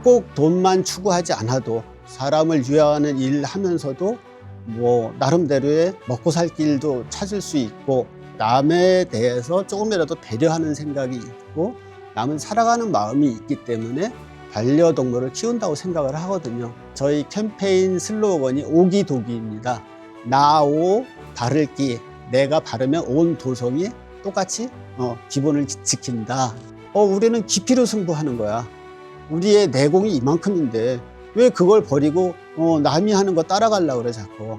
꼭 돈만 추구하지 않아도 사람을 위하는 일 하면서도 뭐 나름대로의 먹고 살 길도 찾을 수 있고 남에 대해서 조금이라도 배려하는 생각이 있고 남은 살아가는 마음이 있기 때문에 반려동물을 키운다고 생각을 하거든요. 저희 캠페인 슬로건이 오기도기입니다. 나오 바를기, 내가 바르면 온 도성이 똑같이 기본을 지킨다. 우리는 깊이로 승부하는 거야. 우리의 내공이 이만큼인데 왜 그걸 버리고 남이 하는 거 따라가려고 그래 자꾸.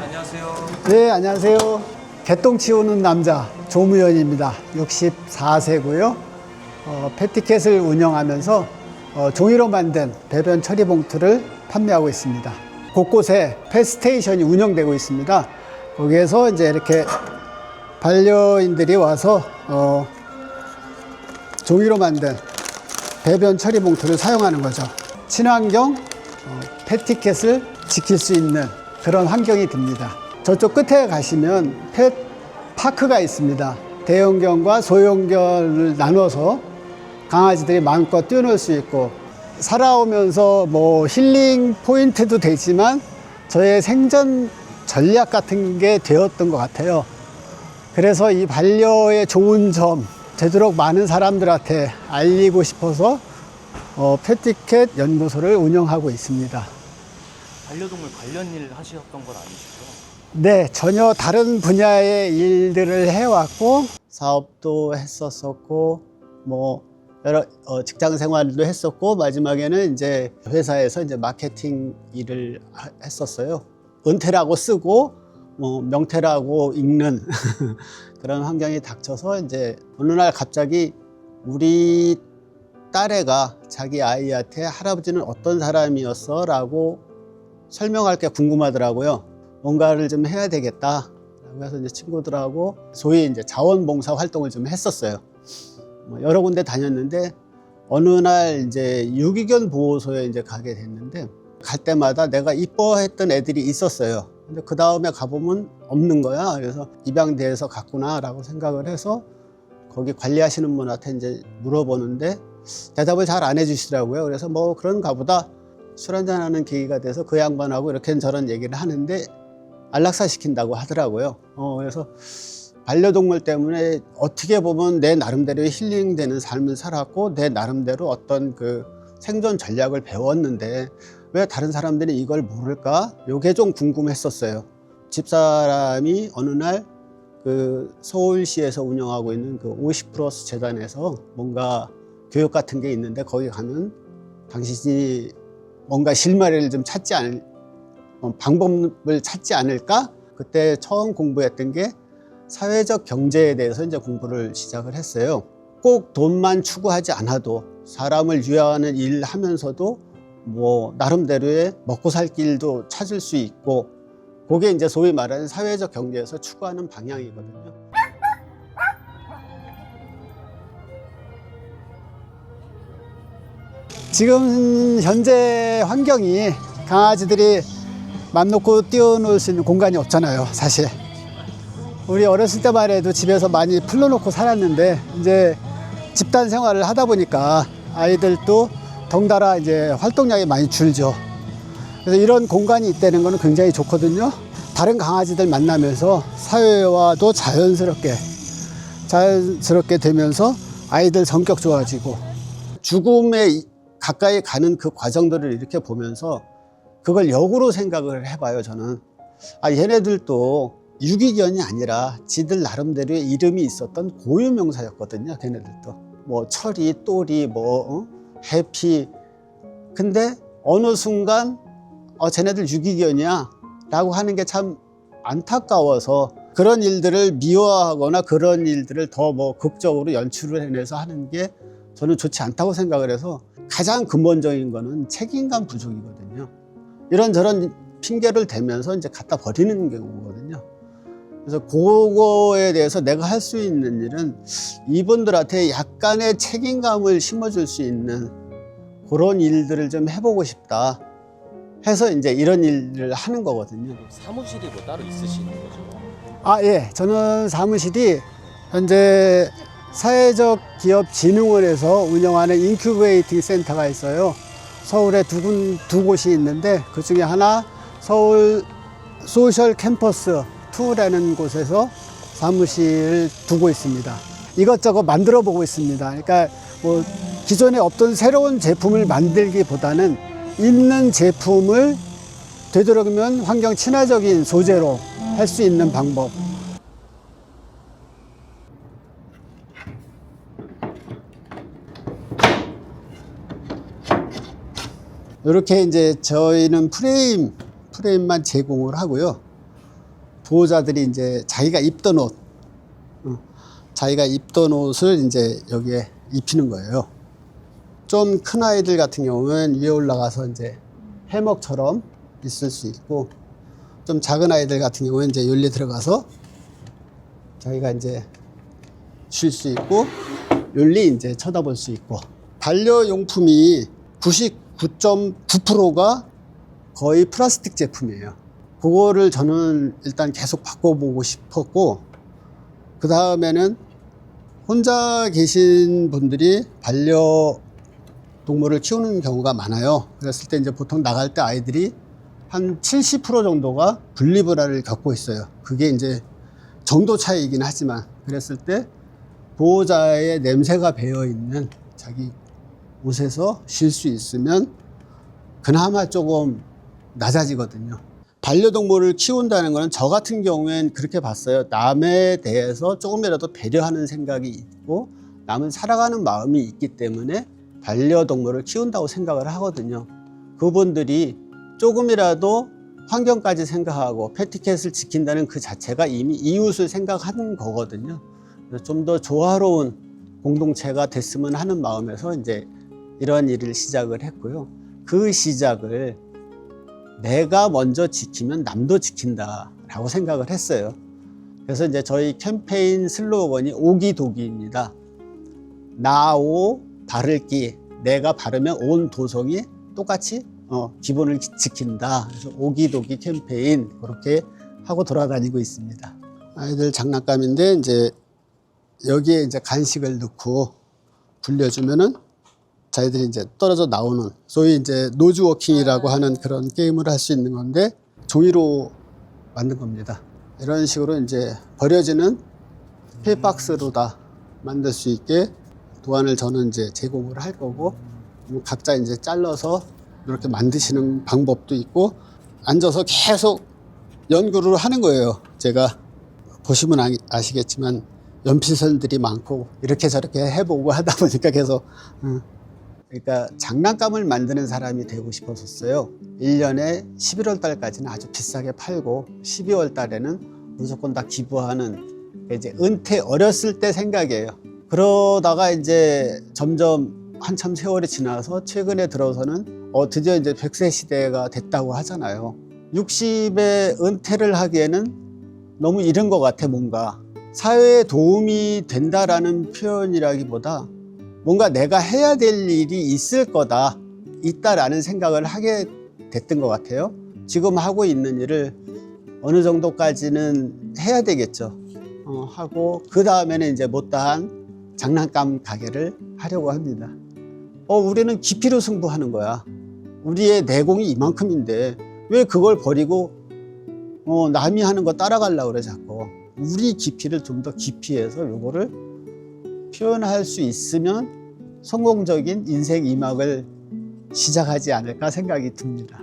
안녕하세요. 네, 안녕하세요. 개똥 치우는 남자 조무현입니다. 64세고요. 패티캣을 운영하면서 종이로 만든 배변 처리 봉투를 판매하고 있습니다. 곳곳에 펫스테이션이 운영되고 있습니다. 거기에서 이제 이렇게 반려인들이 와서 종이로 만든 배변 처리 봉투를 사용하는 거죠. 친환경 패티캣을 지킬 수 있는 그런 환경이 됩니다. 저쪽 끝에 가시면 펫 파크가 있습니다. 대형견과 소형견을 나눠서 강아지들이 마음껏 뛰어놀 수 있고 살아오면서 뭐 힐링 포인트도 되지만 저의 생존 전략 같은 게 되었던 것 같아요. 그래서 이 반려의 좋은 점 되도록 많은 사람들한테 알리고 싶어서 패티캣 연구소를 운영하고 있습니다. 반려동물 관련 일 하셨던 건 아니시죠? 네, 전혀 다른 분야의 일들을 해왔고 사업도 했었고 뭐 여러 직장 생활도 했었고 마지막에는 이제 회사에서 이제 마케팅 일을 했었어요. 은퇴라고 쓰고 명퇴라고 읽는 그런 환경이 닥쳐서 이제 어느 날 갑자기 우리 딸애가 자기 아이한테 할아버지는 어떤 사람이었어? 라고 설명할 게 궁금하더라고요. 뭔가를 좀 해야 되겠다. 라고 해서 이제 친구들하고 소위 이제 자원봉사 활동을 좀 했었어요. 여러 군데 다녔는데 어느 날 이제 유기견 보호소에 이제 가게 됐는데 갈 때마다 내가 이뻐했던 애들이 있었어요. 근데 그 다음에 가보면 없는 거야. 그래서 입양돼서 갔구나라고 생각을 해서 거기 관리하시는 분한테 이제 물어보는데 대답을 잘 안 해주시더라고요. 그래서 뭐 그런가 보다 술 한잔하는 계기가 돼서 그 양반하고 이렇게저런 얘기를 하는데 안락사 시킨다고 하더라고요. 그래서 반려동물 때문에 어떻게 보면 내 나름대로 힐링되는 삶을 살았고 내 나름대로 어떤 그 생존 전략을 배웠는데 왜 다른 사람들이 이걸 모를까? 이게 좀 궁금했었어요. 집사람이 어느 날 그 서울시에서 운영하고 있는 그 50+ 재단에서 뭔가 교육 같은 게 있는데 거기 가면 당신이 뭔가 실마리를 좀 찾지 않을 방법을 찾지 않을까? 그때 처음 공부했던 게 사회적 경제에 대해서 이제 공부를 시작을 했어요. 꼭 돈만 추구하지 않아도 사람을 위하는 일 하면서도 뭐 나름대로의 먹고 살 길도 찾을 수 있고 그게 이제 소위 말하는 사회적 경제에서 추구하는 방향이거든요. 지금 현재 환경이 강아지들이 맘 놓고 뛰어놀 수 있는 공간이 없잖아요, 사실. 우리 어렸을 때만 해도 집에서 많이 풀러놓고 살았는데 이제 집단 생활을 하다 보니까 아이들도 덩달아 이제 활동량이 많이 줄죠. 그래서 이런 공간이 있다는 거는 굉장히 좋거든요. 다른 강아지들 만나면서 사회화도 자연스럽게 되면서 아이들 성격 좋아지고 죽음에 가까이 가는 그 과정들을 이렇게 보면서 그걸 역으로 생각을 해봐요. 저는 얘네들도 유기견이 아니라 지들 나름대로의 이름이 있었던 고유명사였거든요. 걔네들도 뭐 철이, 또리, 해피. 근데 어느 순간 쟤네들 유기견이야 라고 하는 게 참 안타까워서 그런 일들을 미워하거나 그런 일들을 더 극적으로 연출을 해내서 하는 게 저는 좋지 않다고 생각을 해서 가장 근본적인 거는 책임감 부족이거든요. 이런저런 핑계를 대면서 이제 갖다 버리는 경우거든요. 그래서 그거에 대해서 내가 할 수 있는 일은 이분들한테 약간의 책임감을 심어줄 수 있는 그런 일들을 좀 해보고 싶다. 해서 이제 이런 일을 하는 거거든요. 사무실이 뭐 따로 있으신 거죠? 아, 예. 저는 사무실이 현재 사회적 기업 진흥원에서 운영하는 인큐베이팅 센터가 있어요. 서울에 두 곳이 있는데 그 중에 하나 서울 소셜 캠퍼스 2라는 곳에서 사무실을 두고 있습니다. 이것저것 만들어 보고 있습니다. 그러니까 뭐 기존에 없던 새로운 제품을 만들기보다는 있는 제품을 되도록이면 환경 친화적인 소재로 할 수 있는 방법. 이렇게 이제 저희는 프레임만 제공을 하고요. 보호자들이 이제 자기가 입던 옷을 이제 여기에 입히는 거예요. 좀 큰 아이들 같은 경우는 위에 올라가서 이제 해먹처럼 있을 수 있고, 좀 작은 아이들 같은 경우는 이제 여기 들어가서 자기가 이제 쉴 수 있고, 여기 이제 쳐다볼 수 있고. 반려용품이 99.9%가 거의 플라스틱 제품이에요. 그거를 저는 일단 계속 바꿔보고 싶었고, 그 다음에는 혼자 계신 분들이 반려동물을 키우는 경우가 많아요. 그랬을 때 이제 보통 나갈 때 아이들이 한 70% 정도가 분리불안을 겪고 있어요. 그게 이제 정도 차이이긴 하지만, 그랬을 때 보호자의 냄새가 배어 있는 자기 옷에서 쉴 수 있으면 그나마 조금 낮아지거든요. 반려동물을 키운다는 것은 저 같은 경우엔 그렇게 봤어요. 남에 대해서 조금이라도 배려하는 생각이 있고 남을 사랑하는 마음이 있기 때문에 반려동물을 키운다고 생각을 하거든요. 그분들이 조금이라도 환경까지 생각하고 패티켓을 지킨다는 그 자체가 이미 이웃을 생각하는 거거든요. 좀 더 조화로운 공동체가 됐으면 하는 마음에서 이제 이런 일을 시작을 했고요. 그 시작을 내가 먼저 지키면 남도 지킨다라고 생각을 했어요. 그래서 이제 저희 캠페인 슬로건이 오기도기입니다. 나오 바를기, 내가 바르면 온 도성이 똑같이 기본을 지킨다. 그래서 오기도기 캠페인 그렇게 하고 돌아다니고 있습니다. 아이들 장난감인데 이제 여기에 이제 간식을 넣고 굴려주면은 자기들이 이제 떨어져 나오는, 소위 이제 노즈워킹이라고 하는 그런 게임을 할 수 있는 건데 종이로 만든 겁니다. 이런 식으로 이제 버려지는 폐박스로 다 만들 수 있게 도안을 저는 이제 제공을 할 거고, 각자 이제 잘라서 이렇게 만드시는 방법도 있고, 앉아서 계속 연구를 하는 거예요. 제가 보시면 아시겠지만 연필선들이 많고 이렇게 저렇게 해보고 하다 보니까 계속 그러니까 장난감을 만드는 사람이 되고 싶었었어요. 1년에 11월 달까지는 아주 비싸게 팔고 12월 달에는 무조건 다 기부하는, 이제 은퇴 어렸을 때 생각이에요. 그러다가 이제 점점 한참 세월이 지나서 최근에 들어서는 드디어 이제 100세 시대가 됐다고 하잖아요. 60에 은퇴를 하기에는 너무 이른 것 같아. 뭔가 사회에 도움이 된다라는 표현이라기보다 뭔가 내가 해야 될 일이 있을 거다, 있다라는 생각을 하게 됐던 것 같아요. 지금 하고 있는 일을 어느 정도까지는 해야 되겠죠. 하고 그 다음에는 이제 못다한 장난감 가게를 하려고 합니다. 우리는 깊이로 승부하는 거야. 우리의 내공이 이만큼인데 왜 그걸 버리고 남이 하는 거 따라가려고 그래 자꾸. 우리 깊이를 좀 더 깊이 해서 요거를 표현할 수 있으면 성공적인 인생 2막을 시작하지 않을까 생각이 듭니다.